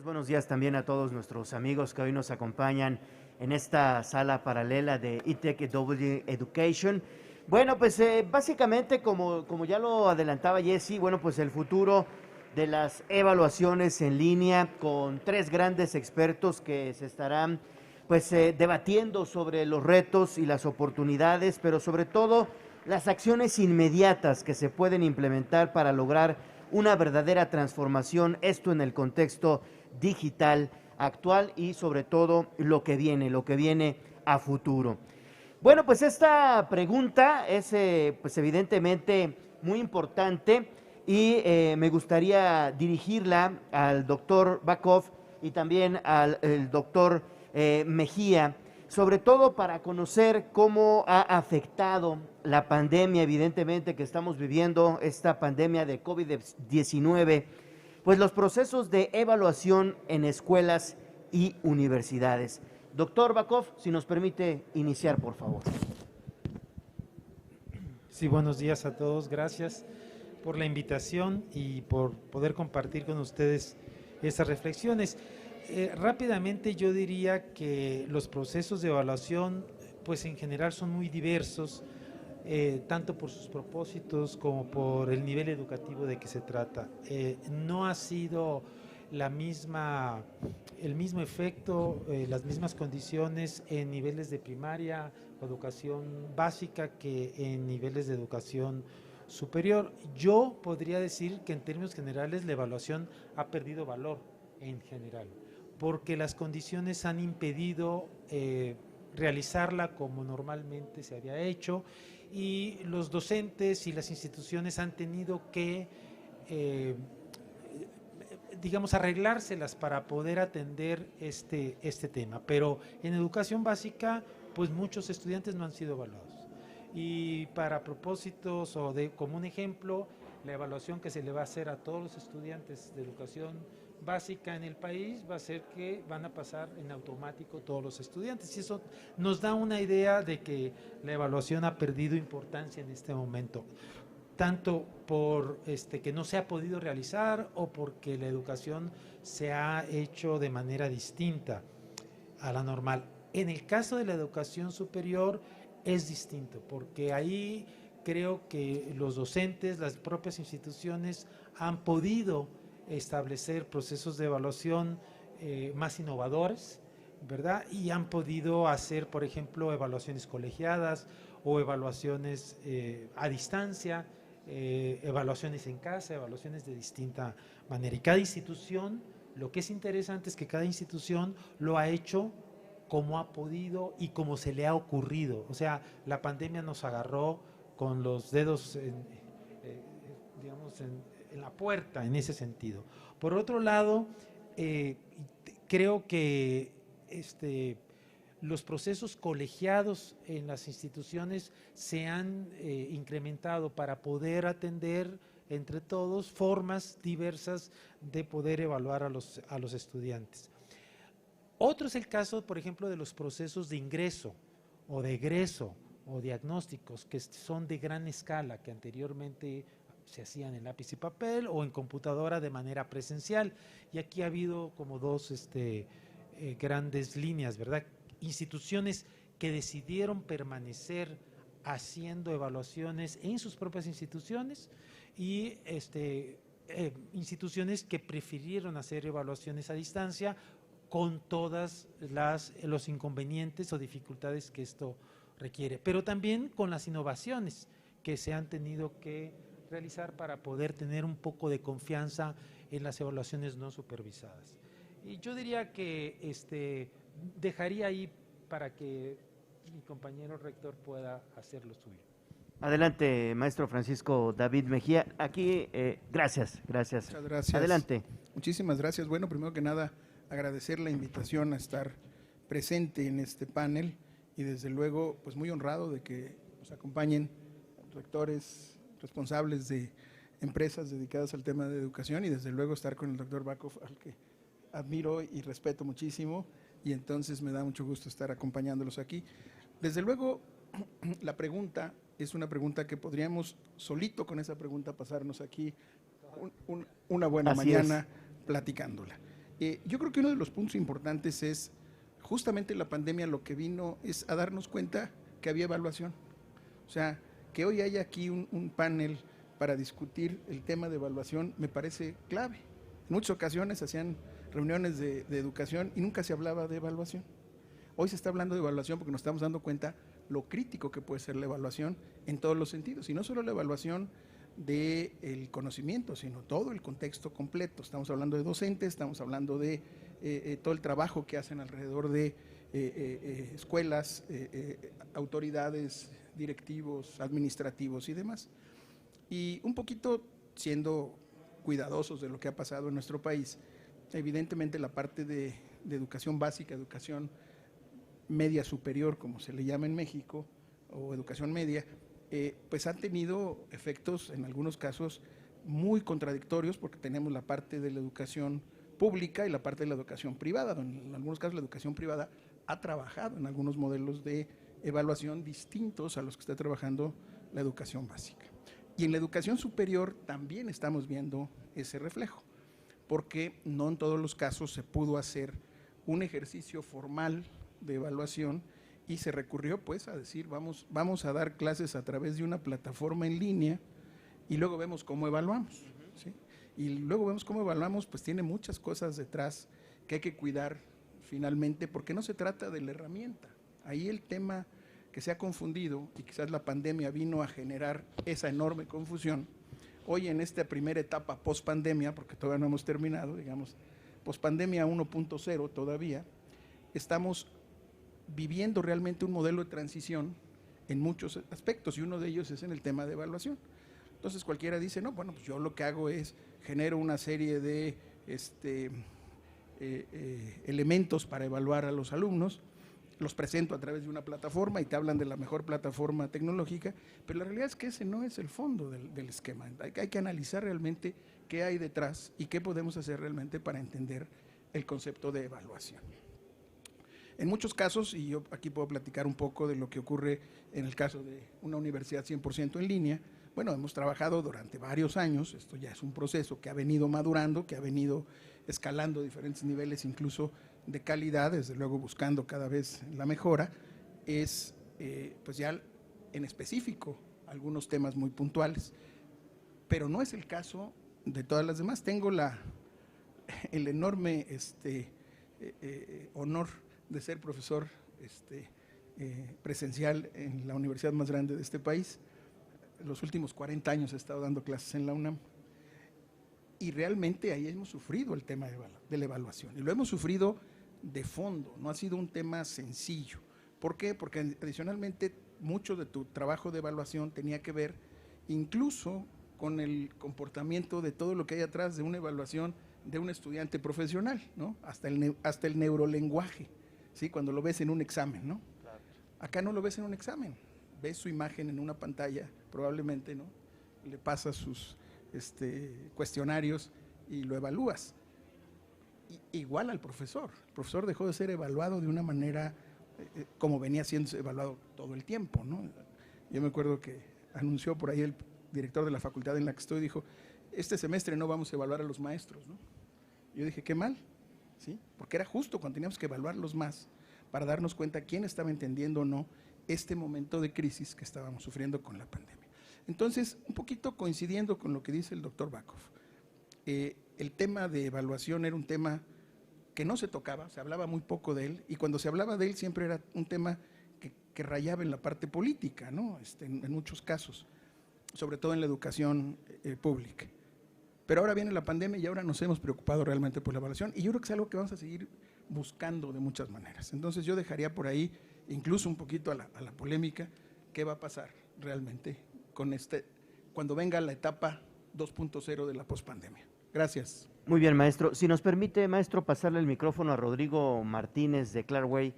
Buenos días también a todos nuestros amigos que hoy nos acompañan en esta sala paralela de ITEC W Education. Bueno, pues básicamente como ya lo adelantaba Jesse, bueno, pues el futuro de las evaluaciones en línea con tres grandes expertos que se estarán pues debatiendo sobre los retos y las oportunidades, pero sobre todo las acciones inmediatas que se pueden implementar para lograr una verdadera transformación, esto en el contexto digital actual y sobre todo lo que viene a futuro. Bueno, pues esta pregunta es pues evidentemente muy importante y me gustaría dirigirla al doctor Bakov y también al doctor Mejía, sobre todo para conocer cómo ha afectado la pandemia, evidentemente, que estamos viviendo, esta pandemia de COVID-19, pues los procesos de evaluación en escuelas y universidades. Doctor Bakov, si nos permite iniciar, por favor. Sí, buenos días a todos. Gracias por la invitación y por poder compartir con ustedes estas reflexiones. Rápidamente yo diría que los procesos de evaluación, pues en general son muy diversos, tanto por sus propósitos como por el nivel educativo de que se trata. No ha sido el mismo efecto, las mismas condiciones en niveles de primaria o educación básica que en niveles de educación superior. Yo podría decir que en términos generales la evaluación ha perdido valor en general, porque las condiciones han impedido realizarla como normalmente se había hecho y los docentes y las instituciones han tenido que digamos, arreglárselas para poder atender este tema. Pero en educación básica, pues muchos estudiantes no han sido evaluados. Y para propósitos o como un ejemplo, la evaluación que se le va a hacer a todos los estudiantes de educación básica en el país va a ser que van a pasar en automático todos los estudiantes. Y eso nos da una idea de que la evaluación ha perdido importancia en este momento, tanto por que no se ha podido realizar o porque la educación se ha hecho de manera distinta a la normal. En el caso de la educación superior es distinto, porque ahí creo que los docentes, las propias instituciones han podido establecer procesos de evaluación más innovadores, ¿verdad? Y han podido hacer, por ejemplo, evaluaciones colegiadas o evaluaciones a distancia, evaluaciones en casa, evaluaciones de distinta manera. Y cada institución, lo que es interesante es que cada institución lo ha hecho como ha podido y como se le ha ocurrido. O sea, la pandemia nos agarró con los dedos, digamos, en la puerta en ese sentido. Por otro lado, creo que los procesos colegiados en las instituciones se han incrementado para poder atender entre todos formas diversas de poder evaluar a los estudiantes. Otro es el caso, por ejemplo, de los procesos de ingreso o de egreso o diagnósticos que son de gran escala, que anteriormente se hacían en lápiz y papel o en computadora de manera presencial. Y aquí ha habido como dos grandes líneas, ¿verdad? Instituciones que decidieron permanecer haciendo evaluaciones en sus propias instituciones y instituciones que prefirieron hacer evaluaciones a distancia con todas los inconvenientes o dificultades que esto requiere, pero también con las innovaciones que se han tenido que realizar para poder tener un poco de confianza en las evaluaciones no supervisadas. Y yo diría que dejaría ahí para que mi compañero rector pueda hacer lo suyo. Adelante, maestro Francisco David Mejía. Aquí, gracias. Muchas gracias. Adelante. Muchísimas gracias. Bueno, primero que nada, agradecer la invitación a estar presente en este panel y desde luego, pues muy honrado de que nos acompañen rectores, responsables de empresas dedicadas al tema de educación y desde luego estar con el doctor Bakov, al que admiro y respeto muchísimo, y entonces me da mucho gusto estar acompañándolos aquí. Desde luego, la pregunta es una pregunta que podríamos solito con esa pregunta pasarnos aquí una buena mañana platicándola. Yo creo que uno de los puntos importantes es justamente la pandemia lo que vino es a darnos cuenta que había evaluación. O sea, que hoy haya aquí un panel para discutir el tema de evaluación me parece clave. En muchas ocasiones hacían reuniones de educación y nunca se hablaba de evaluación. Hoy se está hablando de evaluación porque nos estamos dando cuenta lo crítico que puede ser la evaluación en todos los sentidos, y no solo la evaluación del conocimiento, sino todo el contexto completo. Estamos hablando de docentes, estamos hablando de todo el trabajo que hacen alrededor de escuelas, autoridades, directivos, administrativos y demás. Y un poquito siendo cuidadosos de lo que ha pasado en nuestro país, evidentemente la parte de educación básica, educación media superior, como se le llama en México, o educación media, pues han tenido efectos en algunos casos muy contradictorios, porque tenemos la parte de la educación pública y la parte de la educación privada, donde en algunos casos la educación privada ha trabajado en algunos modelos de evaluación distintos a los que está trabajando la educación básica. Y en la educación superior también estamos viendo ese reflejo, porque no en todos los casos se pudo hacer un ejercicio formal de evaluación y se recurrió pues a decir vamos a dar clases a través de una plataforma en línea y luego vemos cómo evaluamos, ¿sí? Y luego vemos cómo evaluamos, pues tiene muchas cosas detrás que hay que cuidar finalmente, porque no se trata de la herramienta. Ahí el tema que se ha confundido, y quizás la pandemia vino a generar esa enorme confusión, hoy en esta primera etapa post-pandemia, porque todavía no hemos terminado, digamos, post-pandemia 1.0 todavía, estamos viviendo realmente un modelo de transición en muchos aspectos, y uno de ellos es en el tema de evaluación. Entonces cualquiera dice, no, bueno, pues yo lo que hago es genero una serie de elementos para evaluar a los alumnos, los presento a través de una plataforma y te hablan de la mejor plataforma tecnológica, pero la realidad es que ese no es el fondo del esquema. Hay que analizar realmente qué hay detrás y qué podemos hacer realmente para entender el concepto de evaluación. En muchos casos, y yo aquí puedo platicar un poco de lo que ocurre en el caso de una universidad 100% en línea, bueno, hemos trabajado durante varios años, esto ya es un proceso que ha venido madurando, que ha venido escalando diferentes niveles incluso de calidad, desde luego buscando cada vez la mejora, es pues ya en específico algunos temas muy puntuales, pero no es el caso de todas las demás. Tengo el enorme honor de ser profesor presencial en la universidad más grande de este país. Los últimos 40 años he estado dando clases en la UNAM y realmente ahí hemos sufrido el tema de la evaluación, y lo hemos sufrido de fondo, no ha sido un tema sencillo. ¿Por qué? Porque adicionalmente mucho de tu trabajo de evaluación tenía que ver incluso con el comportamiento de todo lo que hay atrás de una evaluación de un estudiante profesional, ¿no? Hasta el neurolenguaje, ¿sí? Cuando lo ves en un examen, ¿no? Claro. Acá no lo ves en un examen, ves su imagen en una pantalla, probablemente, ¿no? Le pasas sus cuestionarios y lo evalúas. Igual al profesor. El profesor dejó de ser evaluado de una manera como venía siendo evaluado todo el tiempo, ¿no? Yo me acuerdo que anunció por ahí el director de la facultad en la que estoy, dijo, este semestre no vamos a evaluar a los maestros, ¿no? Yo dije, qué mal, ¿sí? Porque era justo cuando teníamos que evaluarlos más para darnos cuenta quién estaba entendiendo o no este momento de crisis que estábamos sufriendo con la pandemia. Entonces, un poquito coincidiendo con lo que dice el doctor Bakov, el tema de evaluación era un tema que no se tocaba, se hablaba muy poco de él, y cuando se hablaba de él siempre era un tema que rayaba en la parte política, ¿no? En muchos casos, sobre todo en la educación pública. Pero ahora viene la pandemia y ahora nos hemos preocupado realmente por la evaluación, y yo creo que es algo que vamos a seguir buscando de muchas maneras. Entonces yo dejaría por ahí incluso un poquito a la polémica, qué va a pasar realmente con cuando venga la etapa 2.0 de la pospandemia. Gracias. Muy bien, maestro. Si nos permite, maestro, pasarle el micrófono a Rodrigo Martínez de Clarway,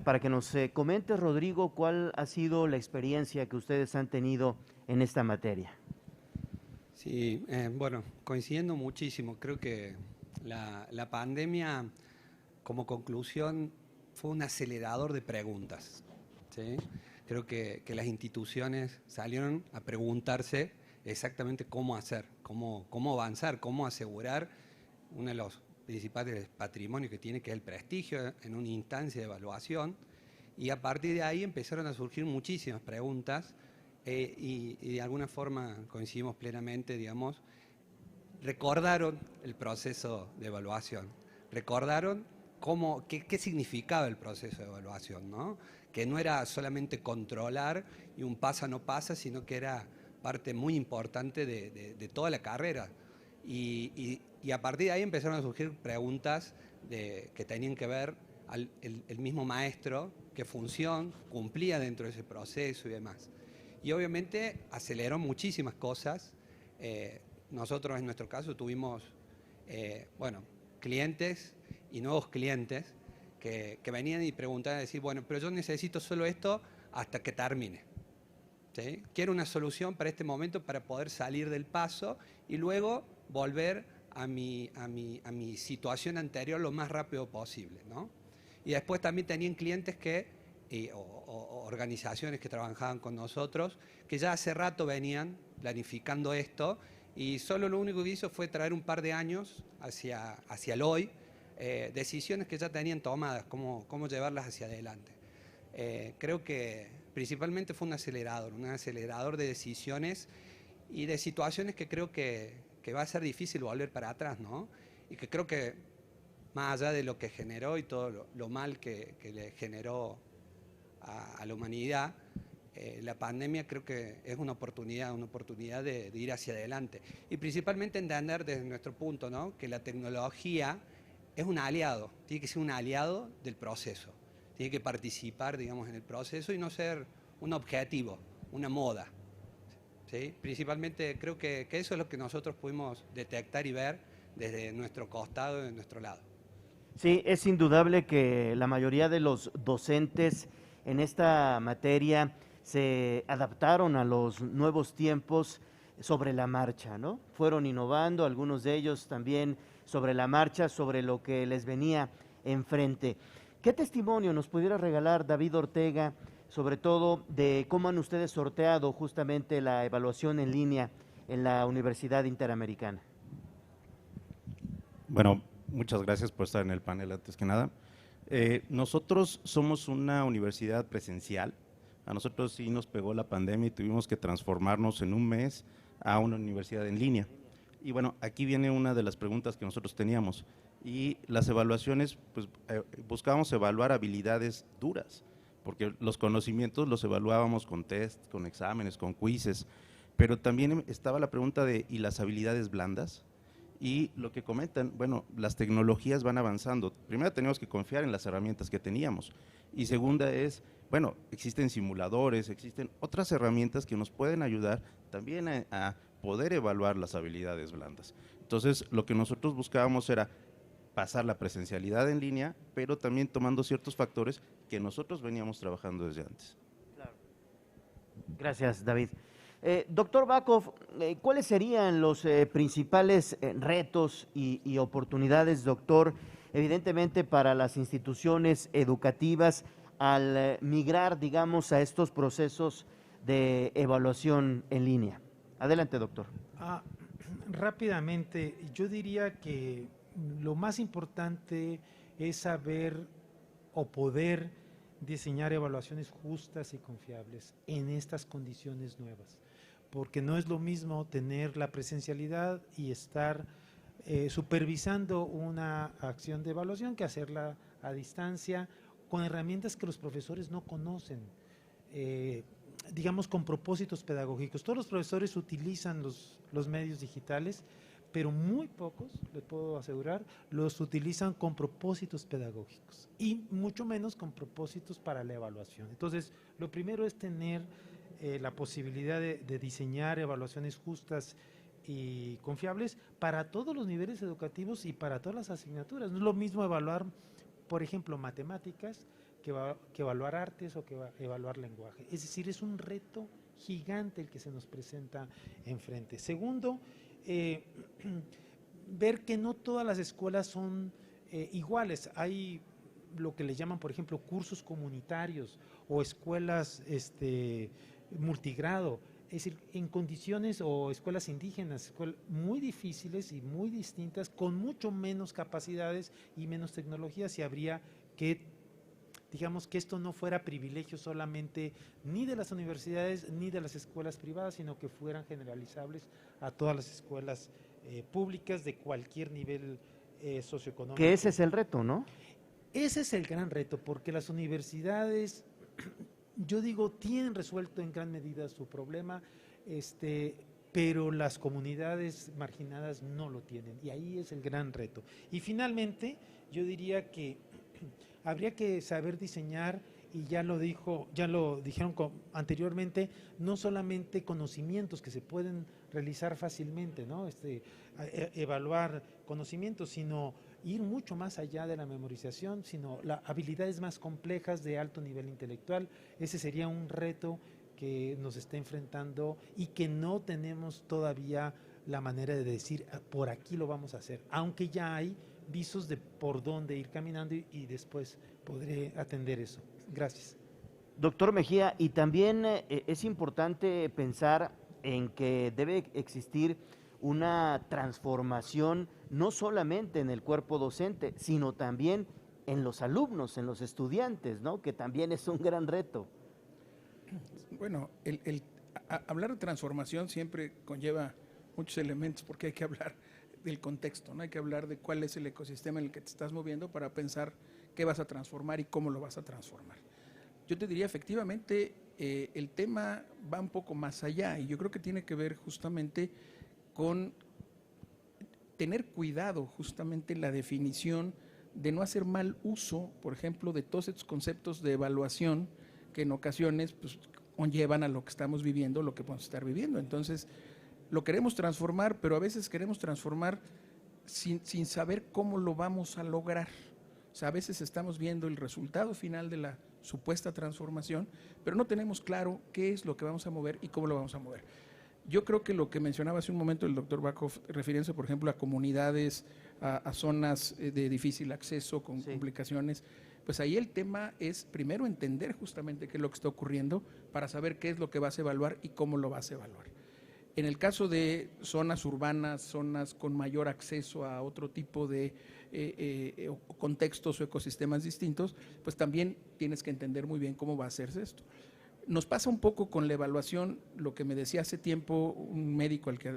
para que nos comente, Rodrigo, cuál ha sido la experiencia que ustedes han tenido en esta materia. Sí, bueno, coincidiendo muchísimo, creo que la pandemia como conclusión fue un acelerador de preguntas, ¿sí? Creo que las instituciones salieron a preguntarse exactamente cómo hacer, cómo avanzar, cómo asegurar uno de los principales patrimonios que tiene, que es el prestigio en una instancia de evaluación, y a partir de ahí empezaron a surgir muchísimas preguntas y de alguna forma coincidimos plenamente, digamos, recordaron el proceso de evaluación, recordaron qué significaba el proceso de evaluación, ¿no? Que no era solamente controlar y un pasa no pasa, sino que era parte muy importante de toda la carrera. Y a partir de ahí empezaron a surgir preguntas que tenían que ver el mismo maestro, qué función cumplía dentro de ese proceso y demás. Y obviamente aceleró muchísimas cosas. Nosotros en nuestro caso tuvimos clientes y nuevos clientes que venían y preguntaban, decir, bueno, pero yo necesito solo esto hasta que termine, ¿sí? Quiero una solución para este momento para poder salir del paso y luego volver a mi situación anterior lo más rápido posible, ¿no? Y después también tenían clientes o organizaciones que trabajaban con nosotros que ya hace rato venían planificando esto y solo lo único que hizo fue traer un par de años hacia el hoy, decisiones que ya tenían tomadas, cómo llevarlas hacia adelante. Creo que principalmente fue un acelerador de decisiones y de situaciones que creo que va a ser difícil volver para atrás, ¿no? Y que creo que más allá de lo que generó y todo lo mal que le generó a la humanidad, la pandemia creo que es una oportunidad de ir hacia adelante. Y principalmente entender desde nuestro punto, ¿no? Que la tecnología es un aliado, tiene que ser un aliado del proceso, tiene que participar, digamos, en el proceso y no ser un objetivo, una moda, ¿sí? Principalmente creo que eso es lo que nosotros pudimos detectar y ver desde nuestro costado y de nuestro lado. Sí, es indudable que la mayoría de los docentes en esta materia se adaptaron a los nuevos tiempos sobre la marcha, ¿no? Fueron innovando, algunos de ellos también sobre la marcha, sobre lo que les venía enfrente. ¿Qué testimonio nos pudiera regalar David Ortega, sobre todo de cómo han ustedes sorteado justamente la evaluación en línea en la Universidad Interamericana? Bueno, muchas gracias por estar en el panel antes que nada. Nosotros somos una universidad presencial. A nosotros sí nos pegó la pandemia y tuvimos que transformarnos en un mes a una universidad en línea. Y bueno, aquí viene una de las preguntas que nosotros teníamos. Y las evaluaciones, pues buscábamos evaluar habilidades duras, porque los conocimientos los evaluábamos con test, con exámenes, con quizzes, pero también estaba la pregunta de ¿y las habilidades blandas? Y lo que comentan, bueno, las tecnologías van avanzando. Primero tenemos que confiar en las herramientas que teníamos. Y segunda es, bueno, existen simuladores, existen otras herramientas que nos pueden ayudar también a poder evaluar las habilidades blandas. Entonces, lo que nosotros buscábamos era pasar la presencialidad en línea, pero también tomando ciertos factores que nosotros veníamos trabajando desde antes. Claro. Gracias, David. Doctor Bakov, ¿cuáles serían los principales retos y oportunidades, doctor, evidentemente para las instituciones educativas al migrar, digamos, a estos procesos de evaluación en línea? Adelante, doctor. Rápidamente, yo diría que lo más importante es saber o poder diseñar evaluaciones justas y confiables en estas condiciones nuevas, porque no es lo mismo tener la presencialidad y estar supervisando una acción de evaluación que hacerla a distancia con herramientas que los profesores no conocen, digamos con propósitos pedagógicos. Todos los profesores utilizan los medios digitales, pero muy pocos, les puedo asegurar, los utilizan con propósitos pedagógicos y mucho menos con propósitos para la evaluación. Entonces, lo primero es tener la posibilidad de diseñar evaluaciones justas y confiables para todos los niveles educativos y para todas las asignaturas. No es lo mismo evaluar, por ejemplo, matemáticas que evaluar artes o que evaluar lenguaje. Es decir, es un reto gigante el que se nos presenta enfrente. Segundo, ver que no todas las escuelas son iguales. Hay lo que le llaman, por ejemplo, cursos comunitarios o escuelas multigrado. es decir, en condiciones o escuelas indígenas, muy difíciles y muy distintas, con mucho menos capacidades y menos tecnologías, y habría que, digamos, que esto no fuera privilegio solamente ni de las universidades ni de las escuelas privadas, sino que fueran generalizables a todas las escuelas públicas de cualquier nivel socioeconómico. Que ese es el reto, ¿no? Ese es el gran reto, porque las universidades, yo digo, tienen resuelto en gran medida su problema, pero las comunidades marginadas no lo tienen, y ahí es el gran reto. Y finalmente, yo diría que habría que saber diseñar, y ya lo dijeron anteriormente, no solamente conocimientos que se pueden realizar fácilmente, ¿no? Evaluar conocimientos, sino ir mucho más allá de la memorización, sino habilidades más complejas de alto nivel intelectual. Ese sería un reto que nos está enfrentando y que no tenemos todavía la manera de decir por aquí lo vamos a hacer, aunque ya hay visos de por dónde ir caminando y después podré atender eso. Gracias. Doctor Mejía, y también es importante pensar en que debe existir una transformación no solamente en el cuerpo docente, sino también en los alumnos, en los estudiantes, ¿no? Que también es un gran reto. Bueno, hablar de transformación siempre conlleva muchos elementos, porque hay que hablar del contexto, ¿no? Hay que hablar de cuál es el ecosistema en el que te estás moviendo para pensar qué vas a transformar y cómo lo vas a transformar. Yo te diría, efectivamente, el tema va un poco más allá, y yo creo que tiene que ver justamente con tener cuidado justamente en la definición de no hacer mal uso, por ejemplo, de todos estos conceptos de evaluación que en ocasiones pues, conllevan a lo que estamos viviendo, lo que podemos estar viviendo. Entonces, lo queremos transformar, pero a veces queremos transformar sin saber cómo lo vamos a lograr. O sea, a veces estamos viendo el resultado final de la supuesta transformación, pero no tenemos claro qué es lo que vamos a mover y cómo lo vamos a mover. Yo creo que lo que mencionaba hace un momento el doctor Backhoff, refiriéndose, por ejemplo, a comunidades, a zonas de difícil acceso con complicaciones, pues ahí el tema es primero entender justamente qué es lo que está ocurriendo para saber qué es lo que vas a evaluar y cómo lo vas a evaluar. En el caso de zonas urbanas, zonas con mayor acceso a otro tipo de contextos o ecosistemas distintos, pues también tienes que entender muy bien cómo va a hacerse esto. Nos pasa un poco con la evaluación, lo que me decía hace tiempo un médico al que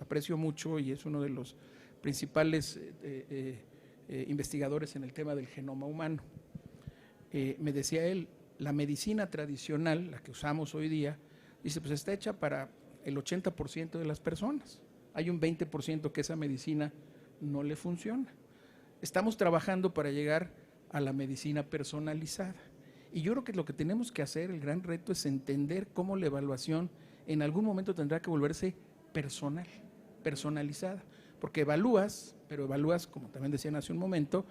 aprecio mucho y es uno de los principales investigadores en el tema del genoma humano. Me decía él, la medicina tradicional, la que usamos hoy día, dice, pues está hecha para el 80% de las personas. Hay un 20% que esa medicina no le funciona. Estamos trabajando para llegar a la medicina personalizada. Y yo creo que lo que tenemos que hacer, el gran reto, es entender cómo la evaluación en algún momento tendrá que volverse personal, personalizada. Porque evalúas, pero evalúas, como también decían hace un momento,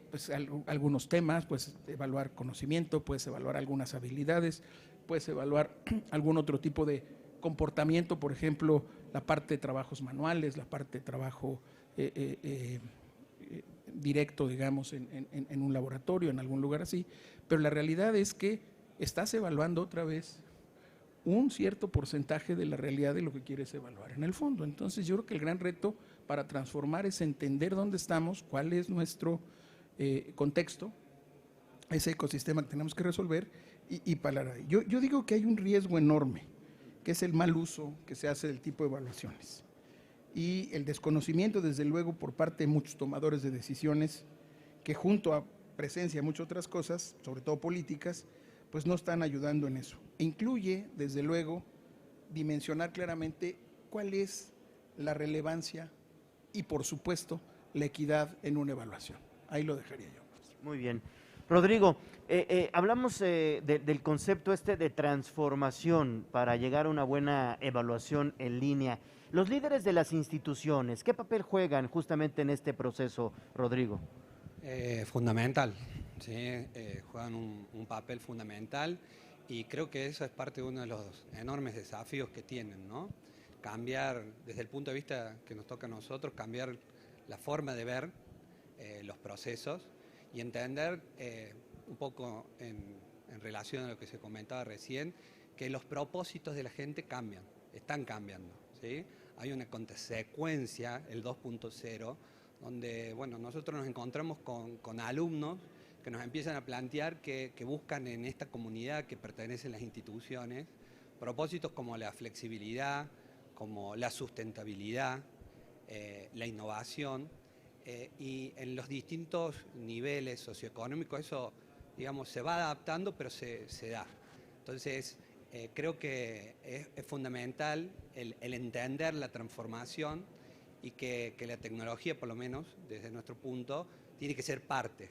pues algunos temas, puedes evaluar conocimiento, puedes evaluar algunas habilidades, puedes evaluar algún otro tipo de comportamiento, por ejemplo, la parte de trabajos manuales, la parte de trabajo directo, digamos, en un laboratorio, en algún lugar así, pero la realidad es que estás evaluando otra vez un cierto porcentaje de la realidad de lo que quieres evaluar en el fondo. Entonces yo creo que el gran reto para transformar es entender dónde estamos, cuál es nuestro contexto, ese ecosistema que tenemos que resolver y parar ahí. Yo digo que hay un riesgo enorme, que es el mal uso que se hace del tipo de evaluaciones y el desconocimiento, desde luego, por parte de muchos tomadores de decisiones que junto a presencia de muchas otras cosas, sobre todo políticas, pues no están ayudando en eso. E incluye, desde luego, dimensionar claramente cuál es la relevancia y, por supuesto, la equidad en una evaluación. Ahí lo dejaría yo. Muy bien. Rodrigo, hablamos del concepto de transformación para llegar a una buena evaluación en línea. Los líderes de las instituciones, ¿qué papel juegan justamente en este proceso, Rodrigo? Fundamental, ¿sí? Juegan un papel fundamental y creo que eso es parte de uno de los enormes desafíos que tienen, ¿no? Cambiar, desde el punto de vista que nos toca a nosotros, cambiar la forma de ver los procesos y entender un poco en relación a lo que se comentaba recién, que los propósitos de la gente cambian, están cambiando, ¿sí? Hay una consecuencia, el 2.0, donde bueno, nosotros nos encontramos con alumnos que nos empiezan a plantear que buscan en esta comunidad que pertenecen las instituciones propósitos como la flexibilidad, como la sustentabilidad, la innovación, y en los distintos niveles socioeconómicos eso, digamos, se va adaptando, pero se da. Entonces, creo que es fundamental el entender la transformación y que la tecnología, por lo menos desde nuestro punto, tiene que ser parte,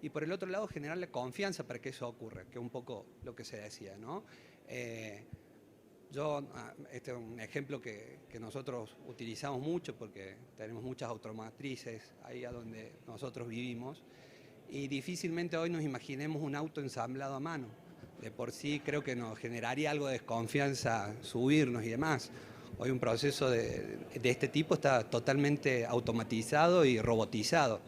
y por el otro lado generar la confianza para que eso ocurra, que es un poco lo que se decía, ¿no? Este es un ejemplo que nosotros utilizamos mucho porque tenemos muchas automotrices ahí a donde nosotros vivimos y difícilmente hoy nos imaginemos un auto ensamblado a mano. De por sí creo que nos generaría algo de desconfianza subirnos y demás. Hoy un proceso de este tipo está totalmente automatizado y robotizado.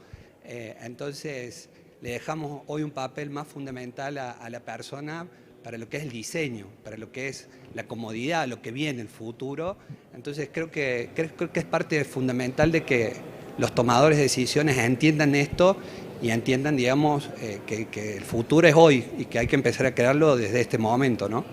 Entonces le dejamos hoy un papel más fundamental a la persona para lo que es el diseño, para lo que es la comodidad, lo que viene, el futuro. Entonces creo que es parte fundamental de que los tomadores de decisiones entiendan esto y entiendan, digamos, que el futuro es hoy y que hay que empezar a crearlo desde este momento, ¿no?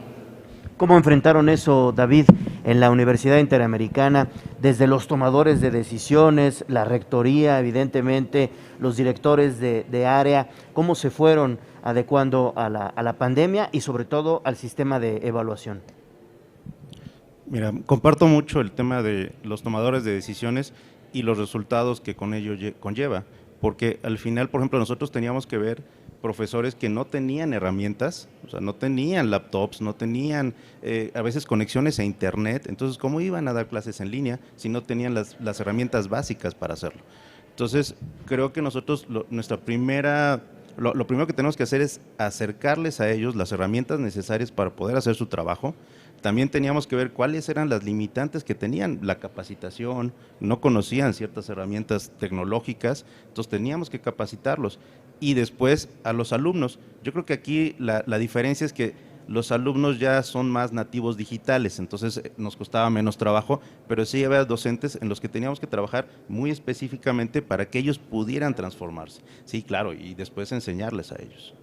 ¿Cómo enfrentaron eso, David, en la Universidad Interamericana, desde los tomadores de decisiones, la rectoría, evidentemente, los directores de área? ¿Cómo se fueron adecuando a la pandemia y sobre todo al sistema de evaluación? Mira, comparto mucho el tema de los tomadores de decisiones y los resultados que con ello conlleva, porque al final, por ejemplo, nosotros teníamos que ver profesores que no tenían herramientas, o sea, no tenían laptops, no tenían a veces conexiones a internet, entonces ¿cómo iban a dar clases en línea si no tenían las herramientas básicas para hacerlo? Entonces creo que nosotros lo primero que tenemos que hacer es acercarles a ellos las herramientas necesarias para poder hacer su trabajo. También teníamos que ver cuáles eran las limitantes que tenían, la capacitación, no conocían ciertas herramientas tecnológicas, entonces teníamos que capacitarlos. Y después a los alumnos, yo creo que aquí la diferencia es que los alumnos ya son más nativos digitales, entonces nos costaba menos trabajo, pero sí había docentes en los que teníamos que trabajar muy específicamente para que ellos pudieran transformarse. Sí, claro, y después enseñarles a ellos.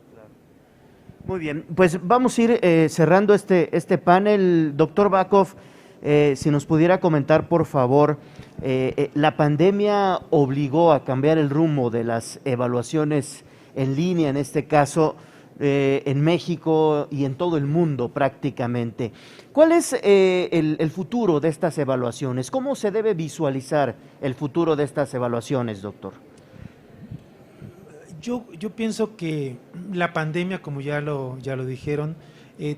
Muy bien, pues vamos a ir cerrando este panel. Doctor Bakov, si nos pudiera comentar, por favor, la pandemia obligó a cambiar el rumbo de las evaluaciones en línea, en este caso en México y en todo el mundo prácticamente. ¿Cuál es el futuro de estas evaluaciones? ¿Cómo se debe visualizar el futuro de estas evaluaciones, doctor? Yo pienso que la pandemia, como ya lo dijeron,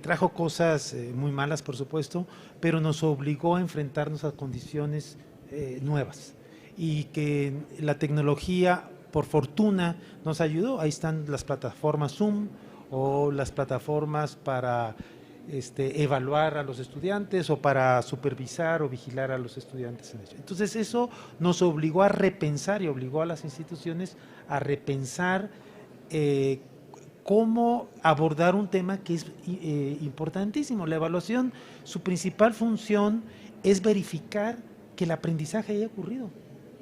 trajo cosas muy malas, por supuesto, pero nos obligó a enfrentarnos a condiciones nuevas y que la tecnología, por fortuna, nos ayudó. Ahí están las plataformas Zoom o las plataformas para evaluar a los estudiantes o para supervisar o vigilar a los estudiantes. Entonces eso nos obligó a repensar y obligó a las instituciones a repensar cómo abordar un tema que es importantísimo. La evaluación, su principal función es verificar que el aprendizaje haya ocurrido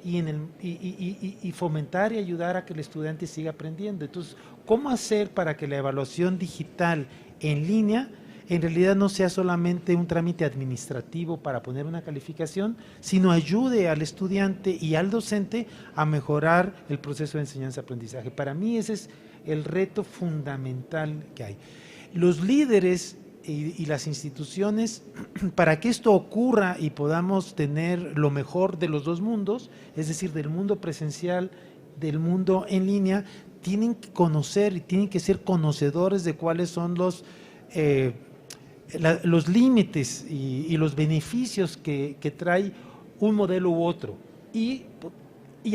y fomentar y ayudar a que el estudiante siga aprendiendo. Entonces, ¿cómo hacer para que la evaluación digital en línea en realidad no sea solamente un trámite administrativo para poner una calificación, sino ayude al estudiante y al docente a mejorar el proceso de enseñanza-aprendizaje? Para mí ese es el reto fundamental que hay. Los líderes y las instituciones, para que esto ocurra y podamos tener lo mejor de los dos mundos, es decir, del mundo presencial, del mundo en línea, tienen que conocer y tienen que ser conocedores de cuáles son los límites y los beneficios que trae un modelo u otro y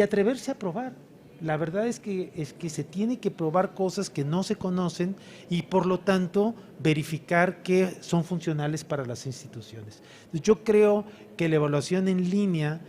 atreverse a probar. La verdad es que se tiene que probar cosas que no se conocen y por lo tanto verificar que son funcionales para las instituciones. Yo creo que la evaluación en línea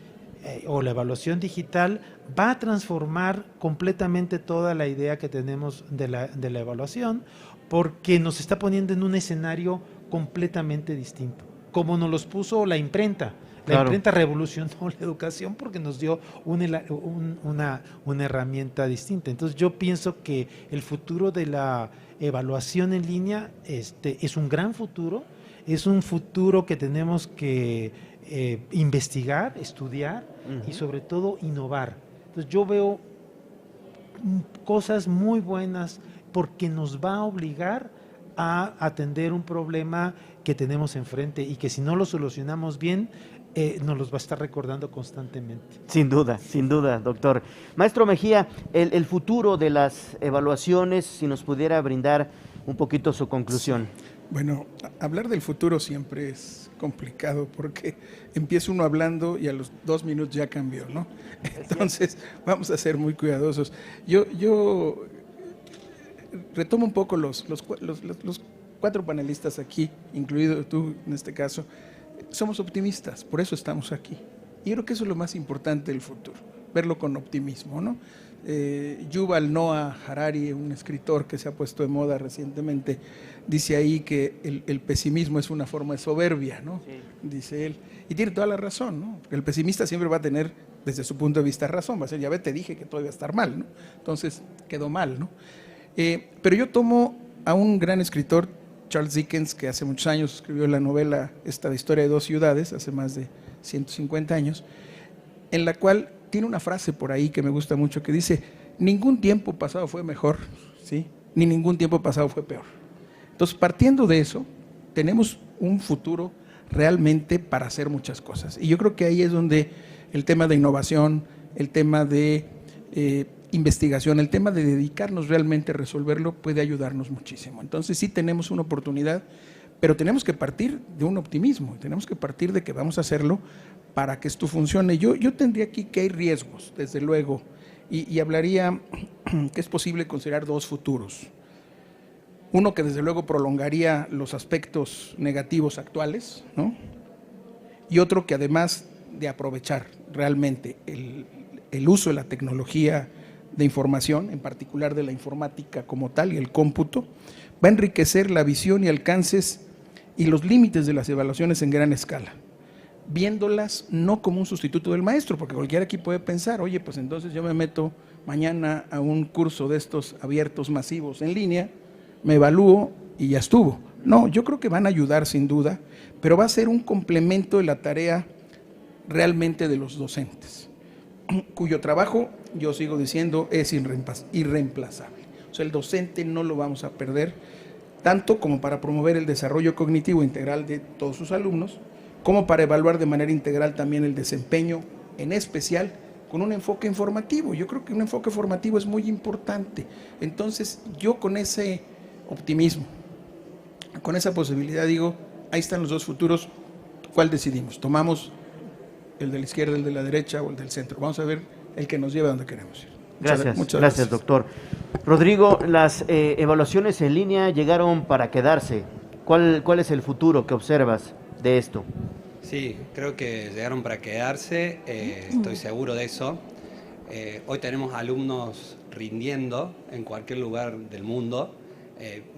o la evaluación digital va a transformar completamente toda la idea que tenemos de la evaluación, porque nos está poniendo en un escenario completamente distinto, como nos los puso la imprenta. La imprenta revolucionó la educación porque nos dio una herramienta distinta. Entonces yo pienso que el futuro de la evaluación en línea es un gran futuro, es un futuro que tenemos que investigar, estudiar y sobre todo innovar. Entonces yo veo cosas muy buenas porque nos va a obligar a atender un problema que tenemos enfrente y que si no lo solucionamos bien, nos los va a estar recordando constantemente. Sin duda, doctor. Maestro Mejía, el futuro de las evaluaciones, si nos pudiera brindar un poquito su conclusión. Bueno, hablar del futuro siempre es complicado porque empieza uno hablando y a los 2 minutos ya cambió, ¿no? Entonces, vamos a ser muy cuidadosos. Yo retomo un poco los 4 panelistas aquí, incluido tú en este caso. Somos optimistas, por eso estamos aquí. Y creo que eso es lo más importante del futuro, verlo con optimismo, ¿no? Yuval Noah Harari, un escritor que se ha puesto de moda recientemente, dice ahí que el pesimismo es una forma de soberbia, ¿no? Sí. Dice él. Y tiene toda la razón, ¿no? Porque el pesimista siempre va a tener, desde su punto de vista, razón. Va a ser, ya ve, te dije que todo iba a estar mal, ¿no? Entonces, quedó mal, ¿no? Pero yo tomo a un gran escritor, Charles Dickens, que hace muchos años escribió la novela esta de Historia de 2 ciudades, hace más de 150 años, en la cual tiene una frase por ahí que me gusta mucho que dice: ningún tiempo pasado fue mejor, ¿sí? Ni ningún tiempo pasado fue peor. Entonces, partiendo de eso, tenemos un futuro realmente para hacer muchas cosas. Y yo creo que ahí es donde el tema de innovación, el tema de investigación, el tema de dedicarnos realmente a resolverlo puede ayudarnos muchísimo. Entonces sí tenemos una oportunidad, pero tenemos que partir de un optimismo, tenemos que partir de que vamos a hacerlo para que esto funcione. Yo tendría aquí que hay riesgos, desde luego, y hablaría que es posible considerar 2 futuros. Uno que desde luego prolongaría los aspectos negativos actuales, ¿no? Y otro que además de aprovechar realmente el uso de la tecnología de información, en particular de la informática como tal y el cómputo, va a enriquecer la visión y alcances y los límites de las evaluaciones en gran escala, viéndolas no como un sustituto del maestro, porque cualquiera aquí puede pensar, oye, pues entonces yo me meto mañana a un curso de estos abiertos masivos en línea, me evalúo y ya estuvo. No, yo creo que van a ayudar sin duda, pero va a ser un complemento de la tarea realmente de los docentes, cuyo trabajo, yo sigo diciendo, es irreemplazable. O sea, el docente no lo vamos a perder, tanto como para promover el desarrollo cognitivo integral de todos sus alumnos, como para evaluar de manera integral también el desempeño, en especial con un enfoque informativo. Yo creo que un enfoque formativo es muy importante. Entonces, yo con ese optimismo, con esa posibilidad, digo, ahí están los 2 futuros, ¿cuál decidimos? ¿Tomamos el de la izquierda, el de la derecha o el del centro? Vamos a ver el que nos lleve a donde queremos ir. Muchas gracias, doctor. Rodrigo, las evaluaciones en línea llegaron para quedarse. ¿Cuál es el futuro que observas de esto? Sí, creo que llegaron para quedarse, estoy seguro de eso. Hoy tenemos alumnos rindiendo en cualquier lugar del mundo,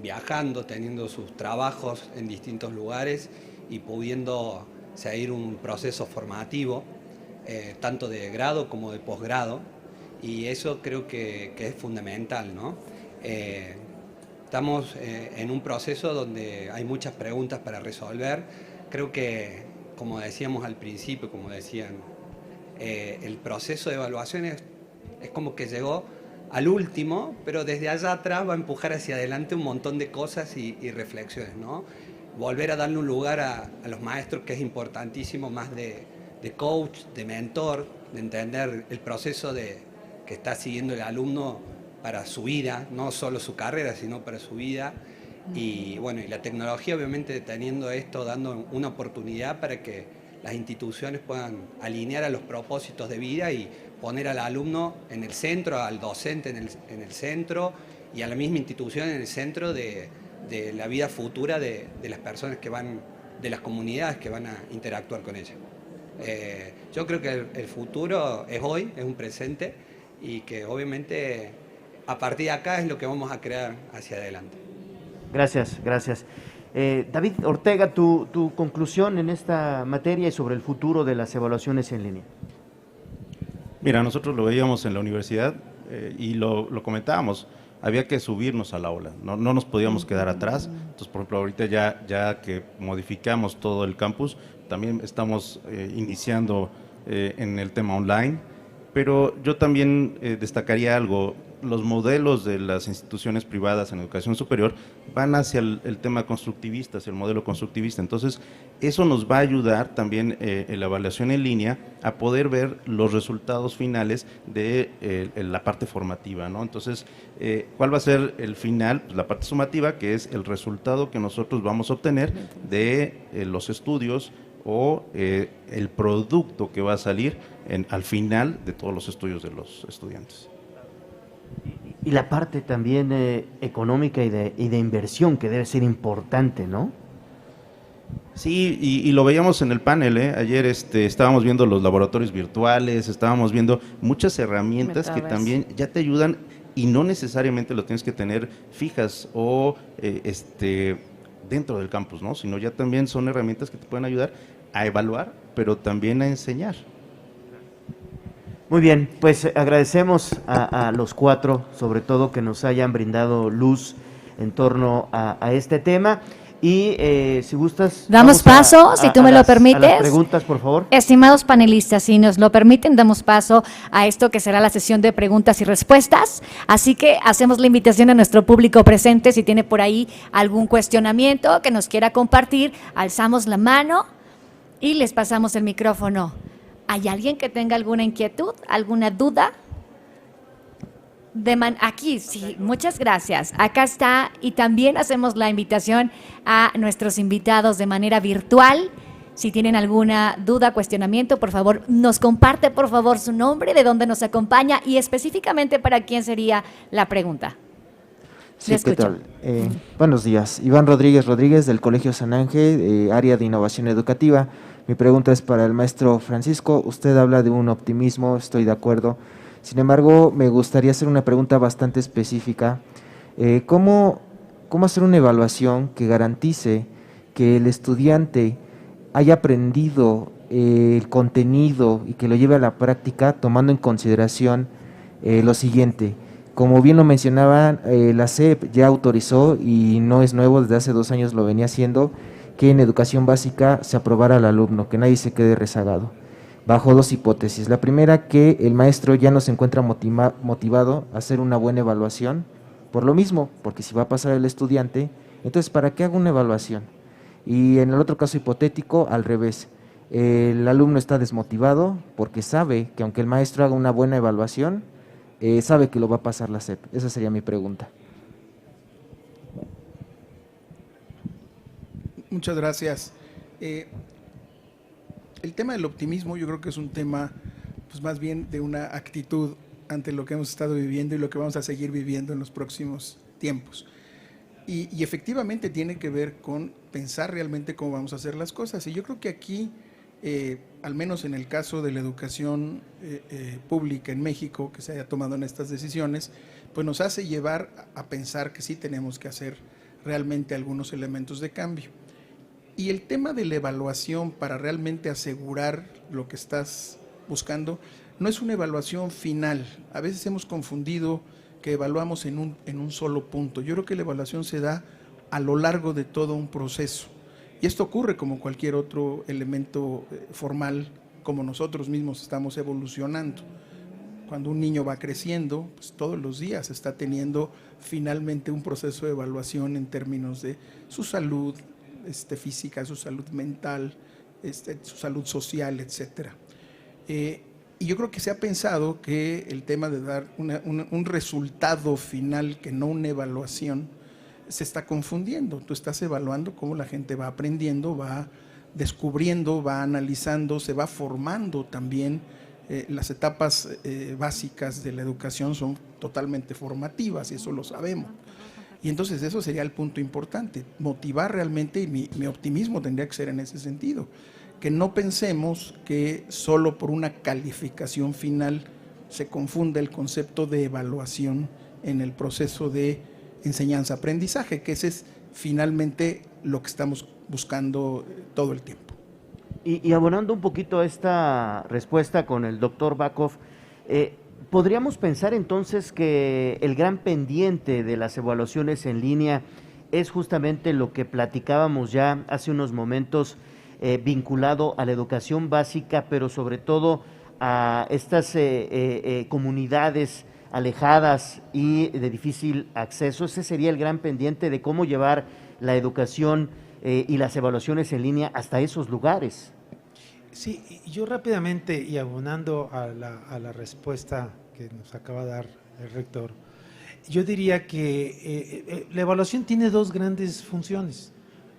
viajando, teniendo sus trabajos en distintos lugares y pudiendo seguir un proceso formativo, tanto de grado como de posgrado, y eso creo que es fundamental, ¿no? Estamos en un proceso donde hay muchas preguntas para resolver. Creo que, como decíamos al principio, como decían, el proceso de evaluación es como que llegó al último, pero desde allá atrás va a empujar hacia adelante un montón de cosas y reflexiones, ¿no? Volver a darle un lugar a los maestros, que es importantísimo, más de coach, de mentor, de entender el proceso que está siguiendo el alumno para su vida, no solo su carrera, sino para su vida. Y bueno, y la tecnología obviamente teniendo esto, dando una oportunidad para que las instituciones puedan alinear a los propósitos de vida y poner al alumno en el centro, al docente en el centro y a la misma institución en el centro de la vida futura de las personas que van, de las comunidades que van a interactuar con ella. Yo creo que el futuro es hoy, es un presente, y que obviamente a partir de acá es lo que vamos a crear hacia adelante. Gracias, gracias. David Ortega, tu conclusión en esta materia y sobre el futuro de las evaluaciones en línea. Mira, nosotros lo veíamos en la universidad y lo comentábamos, había que subirnos a la ola, no nos podíamos quedar atrás. Entonces, por ejemplo, ahorita ya que modificamos todo el campus, también estamos iniciando en el tema online, pero yo también destacaría algo. Los modelos de las instituciones privadas en educación superior van hacia el tema constructivista, hacia el modelo constructivista. Entonces, eso nos va a ayudar también en la evaluación en línea a poder ver los resultados finales de la parte formativa, ¿no? Entonces, ¿cuál va a ser el final? Pues la parte sumativa, que es el resultado que nosotros vamos a obtener de los estudios o el producto que va a salir al final de todos los estudios de los estudiantes. Y la parte también económica y de inversión, que debe ser importante, ¿no? Sí, y lo veíamos en el panel, ¿eh? Ayer estábamos viendo los laboratorios virtuales, estábamos viendo muchas herramientas que también ya te ayudan y no necesariamente lo tienes que tener fijas o dentro del campus, ¿no? Sino ya también son herramientas que te pueden ayudar a evaluar, pero también a enseñar. Muy bien, pues agradecemos a los cuatro, sobre todo que nos hayan brindado luz en torno a este tema. Y si gustas... Damos paso, si tú me lo permites. A las preguntas, por favor. Estimados panelistas, si nos lo permiten, damos paso a esto que será la sesión de preguntas y respuestas. Así que hacemos la invitación a nuestro público presente, si tiene por ahí algún cuestionamiento que nos quiera compartir, alzamos la mano y les pasamos el micrófono. ¿Hay alguien que tenga alguna inquietud, alguna duda? Aquí, sí, muchas gracias. Acá está, y también hacemos la invitación a nuestros invitados de manera virtual. Si tienen alguna duda, cuestionamiento, por favor, nos comparte, por favor, su nombre, de dónde nos acompaña y específicamente para quién sería la pregunta. Sí, ¿qué tal? Buenos días. Iván Rodríguez del Colegio San Ángel, área de innovación educativa. Mi pregunta es para el maestro Francisco. Usted habla de un optimismo, estoy de acuerdo. Sin embargo, me gustaría hacer una pregunta bastante específica. ¿Cómo hacer una evaluación que garantice que el estudiante haya aprendido el contenido y que lo lleve a la práctica, tomando en consideración lo siguiente? Como bien lo mencionaban, la SEP ya autorizó, y no es nuevo, desde hace 2 años lo venía haciendo, que en educación básica se aprobara al alumno, que nadie se quede rezagado, bajo 2 hipótesis. La primera, que el maestro ya no se encuentra motivado a hacer una buena evaluación, por lo mismo, porque si va a pasar el estudiante, entonces ¿para qué hago una evaluación? Y en el otro caso hipotético, al revés, el alumno está desmotivado porque sabe que aunque el maestro haga una buena evaluación, sabe que lo va a pasar la SEP. Esa sería mi pregunta. Muchas gracias. El tema del optimismo yo creo que es un tema pues más bien de una actitud ante lo que hemos estado viviendo y lo que vamos a seguir viviendo en los próximos tiempos. Y efectivamente tiene que ver con pensar realmente cómo vamos a hacer las cosas. Y yo creo que aquí, al menos en el caso de la educación pública en México, que se haya tomado en estas decisiones, pues nos hace llevar a pensar que sí tenemos que hacer realmente algunos elementos de cambio. Y el tema de la evaluación para realmente asegurar lo que estás buscando no es una evaluación final. A veces hemos confundido que evaluamos en un solo punto. Yo creo que la evaluación se da a lo largo de todo un proceso. Y esto ocurre como cualquier otro elemento formal, como nosotros mismos estamos evolucionando. Cuando un niño va creciendo, pues todos los días está teniendo finalmente un proceso de evaluación en términos de su salud física, su salud mental, su salud social, etcétera. Y yo creo que se ha pensado que el tema de dar un resultado final, que no una evaluación, se está confundiendo. Tú estás evaluando cómo la gente va aprendiendo, va descubriendo, va analizando, se va formando también. Las etapas básicas de la educación son totalmente formativas y eso lo sabemos. Y entonces eso sería el punto importante, motivar realmente, y mi optimismo tendría que ser en ese sentido, que no pensemos que solo por una calificación final se confunda el concepto de evaluación en el proceso de enseñanza-aprendizaje, que ese es finalmente lo que estamos buscando todo el tiempo. Y abonando un poquito a esta respuesta con el doctor Bakov, ¿podríamos pensar entonces que el gran pendiente de las evaluaciones en línea es justamente lo que platicábamos ya hace unos momentos, vinculado a la educación básica, pero sobre todo a estas comunidades alejadas y de difícil acceso? Ese sería el gran pendiente de cómo llevar la educación y las evaluaciones en línea hasta esos lugares. Sí, yo rápidamente y abonando a la respuesta que nos acaba de dar el rector, yo diría que la evaluación tiene dos grandes funciones: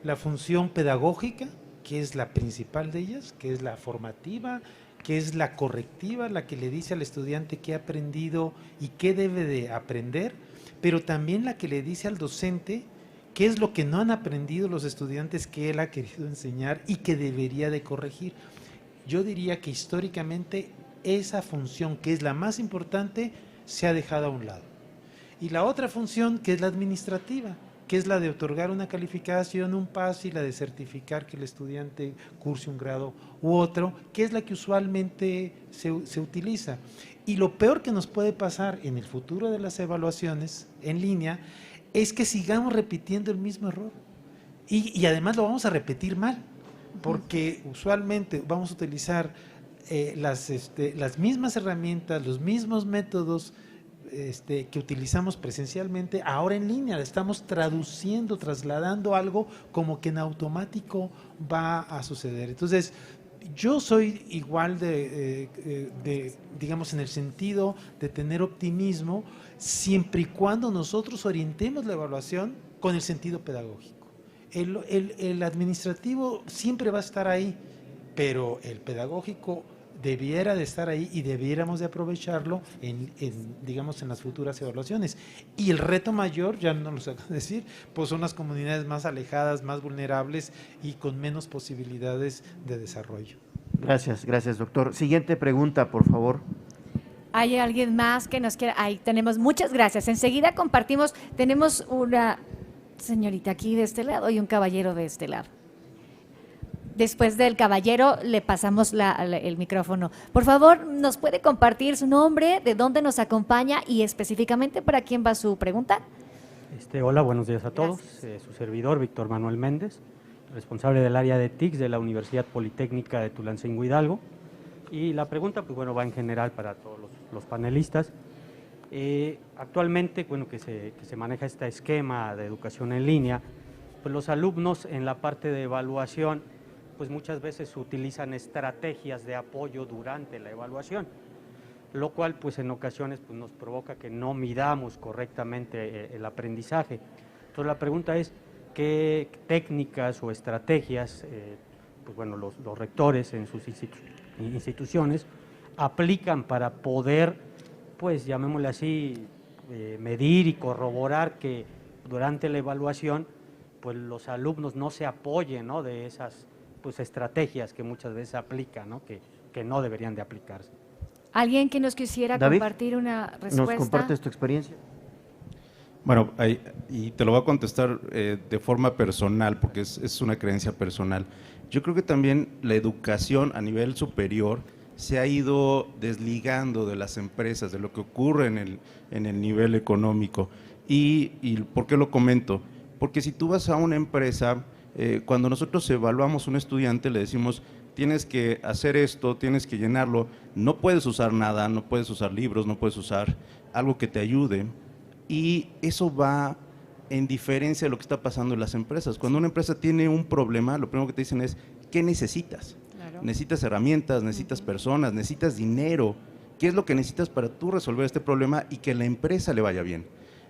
la función pedagógica, que es la principal de ellas, que es la formativa, que es la correctiva, la que le dice al estudiante qué ha aprendido y qué debe de aprender, pero también la que le dice al docente qué es lo que no han aprendido los estudiantes que él ha querido enseñar y que debería de corregir. Yo diría que históricamente esa función, que es la más importante, se ha dejado a un lado. Y la otra función, que es la administrativa, que es la de otorgar una calificación, un pase, y la de certificar que el estudiante curse un grado u otro, que es la que usualmente se utiliza. Y lo peor que nos puede pasar en el futuro de las evaluaciones en línea es que sigamos repitiendo el mismo error. Y además lo vamos a repetir mal, porque usualmente vamos a utilizar las mismas herramientas, los mismos métodos que utilizamos presencialmente, ahora en línea. Estamos traduciendo, trasladando algo como que en automático va a suceder. Entonces, yo soy igual digamos, en el sentido de tener optimismo, siempre y cuando nosotros orientemos la evaluación con el sentido pedagógico. El administrativo siempre va a estar ahí, pero el pedagógico debiera de estar ahí y debiéramos de aprovecharlo digamos, en las futuras evaluaciones. Y el reto mayor, ya no lo sé decir, pues son las comunidades más alejadas, más vulnerables y con menos posibilidades de desarrollo. Gracias, doctor. Siguiente pregunta, por favor. ¿Hay alguien más que nos quiera? Ahí tenemos, muchas gracias. Enseguida compartimos, tenemos una señorita aquí de este lado y un caballero de este lado. Después del caballero le pasamos el micrófono. Por favor, ¿nos puede compartir su nombre, de dónde nos acompaña y específicamente para quién va su pregunta? Hola, buenos días a todos. Su servidor, Víctor Manuel Méndez, responsable del área de TICS de la Universidad Politécnica de Tulancingo Hidalgo. Y la pregunta, pues bueno, va en general para todos los panelistas. Actualmente, bueno, que se maneja este esquema de educación en línea, pues los alumnos en la parte de evaluación, pues muchas veces utilizan estrategias de apoyo durante la evaluación, lo cual pues en ocasiones pues, nos provoca que no midamos correctamente el aprendizaje. Entonces la pregunta es, ¿qué técnicas o estrategias pues, bueno, los rectores en sus instituciones aplican para poder, pues llamémosle así, medir y corroborar que durante la evaluación pues los alumnos no se apoyen, ¿no?, de esas pues estrategias que muchas veces aplican, ¿no?, que no deberían de aplicarse? ¿Alguien que nos quisiera David, compartir una respuesta? ¿nos compartes tu experiencia? Bueno, y te lo voy a contestar de forma personal, porque es una creencia personal. Yo creo que también la educación a nivel superior se ha ido desligando de las empresas, de lo que ocurre en el nivel económico. ¿Y por qué lo comento? Porque si tú vas a una empresa, cuando nosotros evaluamos a un estudiante, le decimos, tienes que hacer esto, tienes que llenarlo, no puedes usar nada, no puedes usar libros, no puedes usar algo que te ayude, y eso va en diferencia de lo que está pasando en las empresas. Cuando una empresa tiene un problema, lo primero que te dicen es, ¿qué necesitas? Claro. Necesitas herramientas, necesitas personas, necesitas dinero. ¿Qué es lo que necesitas para tú resolver este problema y que la empresa le vaya bien?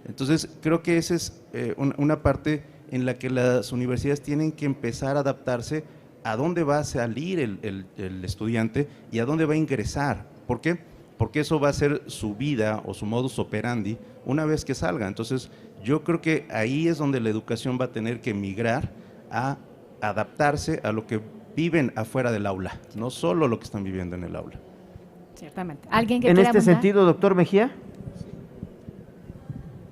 Entonces, creo que esa es una parte en la que las universidades tienen que empezar a adaptarse a dónde va a salir el estudiante y a dónde va a ingresar. ¿Por qué? Porque eso va a ser su vida o su modus operandi una vez que salga. Entonces, yo creo que ahí es donde la educación va a tener que migrar a adaptarse a lo que viven afuera del aula, no solo lo que están viviendo en el aula. Ciertamente. ¿Alguien que En quiera este abundar? sentido, doctor Mejía.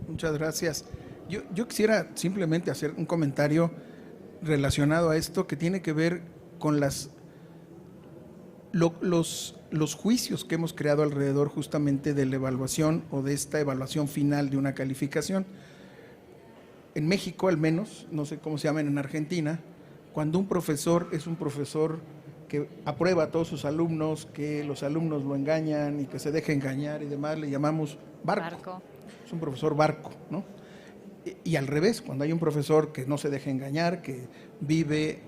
Muchas gracias. Yo quisiera simplemente hacer un comentario relacionado a esto que tiene que ver con los juicios que hemos creado alrededor justamente de la evaluación o de esta evaluación final de una calificación. En México, al menos, no sé cómo se llaman en Argentina, cuando un profesor es un profesor que aprueba a todos sus alumnos, que los alumnos lo engañan y que se deja engañar y demás, le llamamos barco. Es un profesor barco, ¿no? Y al revés, cuando hay un profesor que no se deja engañar, que vive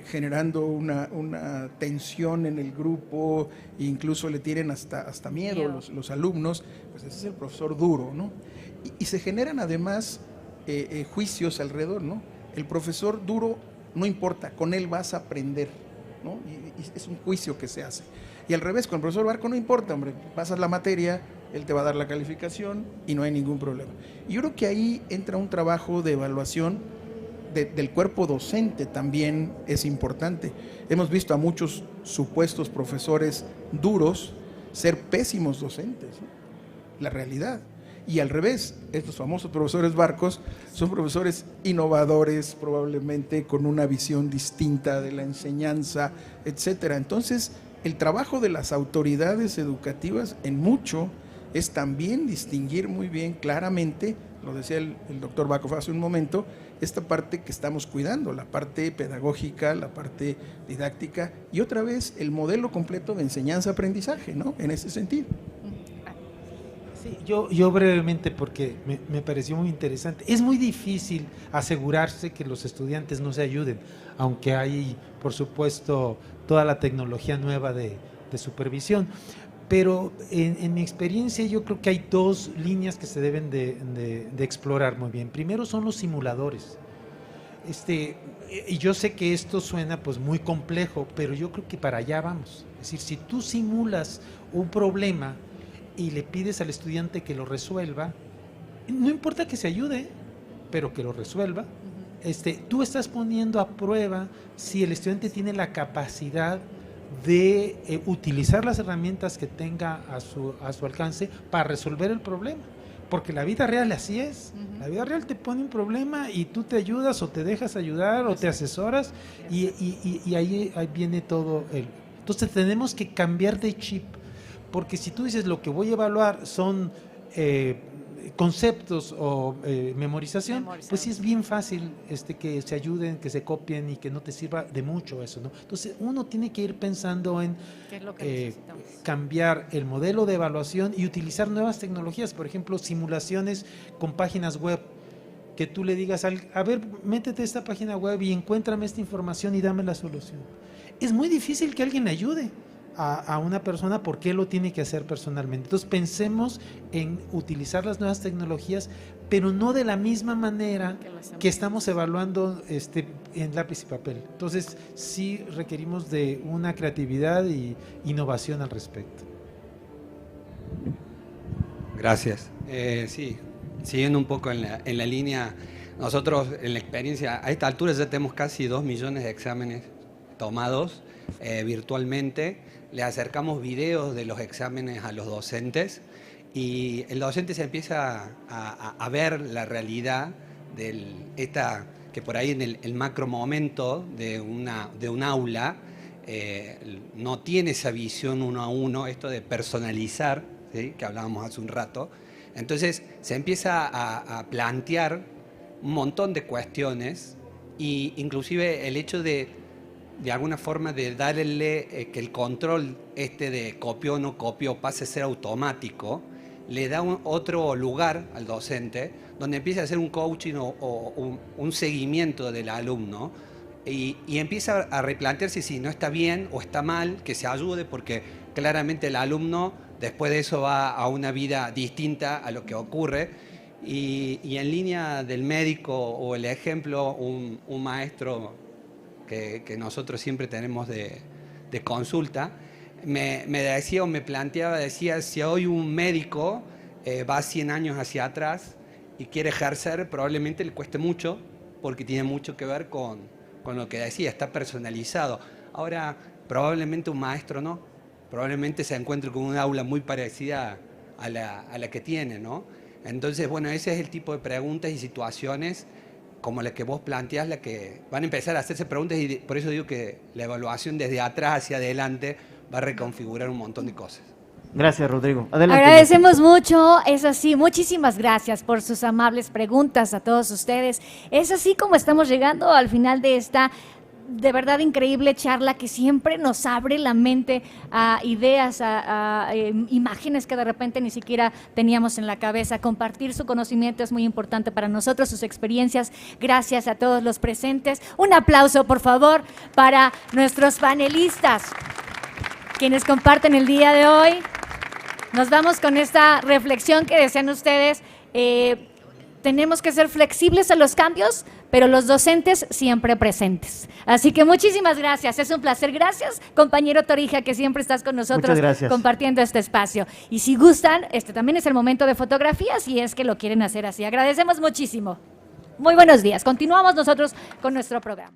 generando una tensión en el grupo, e incluso le tienen hasta miedo los alumnos, pues ese es el profesor duro, ¿no? Y se generan además juicios alrededor, ¿no? El profesor duro no importa, con él vas a aprender, ¿no? Y es un juicio que se hace. Y al revés, con el profesor barco no importa, hombre, pasas la materia, él te va a dar la calificación y no hay ningún problema. Y yo creo que ahí entra un trabajo de evaluación del cuerpo docente, también es importante. Hemos visto a muchos supuestos profesores duros ser pésimos docentes, ¿no? La realidad. Y al revés, estos famosos profesores barcos son profesores innovadores, probablemente con una visión distinta de la enseñanza, etcétera. Entonces, el trabajo de las autoridades educativas en mucho es también distinguir muy bien claramente, lo decía el doctor Bakov hace un momento, esta parte que estamos cuidando, la parte pedagógica, la parte didáctica y otra vez el modelo completo de enseñanza-aprendizaje, ¿no? En ese sentido. Sí, yo brevemente, porque me pareció muy interesante. Es muy difícil asegurarse que los estudiantes no se ayuden, aunque hay, por supuesto, toda la tecnología nueva de supervisión. Pero en mi experiencia yo creo que hay dos líneas que se deben de explorar muy bien. Primero son los simuladores. Y yo sé que esto suena pues muy complejo, pero yo creo que para allá vamos. Es decir, si tú simulas un problema y le pides al estudiante que lo resuelva, no importa que se ayude, pero que lo resuelva, tú estás poniendo a prueba si el estudiante tiene la capacidad de utilizar las herramientas que tenga a su alcance para resolver el problema. Porque la vida real así es. La vida real te pone un problema y tú te ayudas o te dejas ayudar o te asesoras y ahí viene todo el... Entonces tenemos que cambiar de chip. Porque si tú dices lo que voy a evaluar son conceptos o memorización, pues sí es bien fácil que se ayuden, que se copien y que no te sirva de mucho eso, ¿no? Entonces uno tiene que ir pensando en ¿Qué es lo que necesitamos? Cambiar el modelo de evaluación y utilizar nuevas tecnologías, por ejemplo, simulaciones con páginas web, que tú le digas, a ver, métete a esta página web y encuéntrame esta información y dame la solución. Es muy difícil que alguien le ayude a una persona porque él lo tiene que hacer personalmente. Entonces pensemos en utilizar las nuevas tecnologías, pero no de la misma manera que estamos evaluando en lápiz y papel. Entonces sí requerimos de una creatividad y innovación al respecto. Gracias. Sí, siguiendo un poco en la línea, nosotros en la experiencia, a esta altura ya tenemos casi 2 millones de exámenes tomados virtualmente. Le acercamos videos de los exámenes a los docentes y el docente se empieza a ver la realidad que por ahí en el macro momento de un aula no tiene esa visión uno a uno, esto de personalizar, ¿sí?, que hablábamos hace un rato. Entonces se empieza a plantear un montón de cuestiones e inclusive el hecho de alguna forma de darle que el control de copió o no copió pase a ser automático, le da otro lugar al docente donde empieza a hacer un coaching o un seguimiento del alumno y empieza a replantearse si no está bien o está mal, que se ayude, porque claramente el alumno después de eso va a una vida distinta a lo que ocurre. Y en línea del médico o el ejemplo, un maestro que nosotros siempre tenemos de consulta, me decía o me planteaba, decía, si hoy un médico va 100 años hacia atrás y quiere ejercer, probablemente le cueste mucho, porque tiene mucho que ver con lo que decía, está personalizado. Ahora, probablemente un maestro no, probablemente se encuentre con un aula muy parecida a la que tiene, ¿no? Entonces, bueno, ese es el tipo de preguntas y situaciones como la que vos planteás, la que van a empezar a hacerse preguntas, y por eso digo que la evaluación desde atrás hacia adelante va a reconfigurar un montón de cosas. Gracias, Rodrigo. Adelante. Agradecemos mucho, es así, muchísimas gracias por sus amables preguntas a todos ustedes. Es así como estamos llegando al final de esta de verdad increíble charla que siempre nos abre la mente a ideas, a imágenes que de repente ni siquiera teníamos en la cabeza. Compartir su conocimiento es muy importante para nosotros, sus experiencias. Gracias a todos los presentes. Un aplauso, por favor, para nuestros panelistas, quienes comparten el día de hoy. Nos vamos con esta reflexión que desean ustedes. Tenemos que ser flexibles a los cambios, pero los docentes siempre presentes. Así que muchísimas gracias, es un placer. Gracias, compañero Torija, que siempre estás con nosotros compartiendo este espacio. Y si gustan, también es el momento de fotografías, si es que lo quieren hacer así. Agradecemos muchísimo. Muy buenos días. Continuamos nosotros con nuestro programa.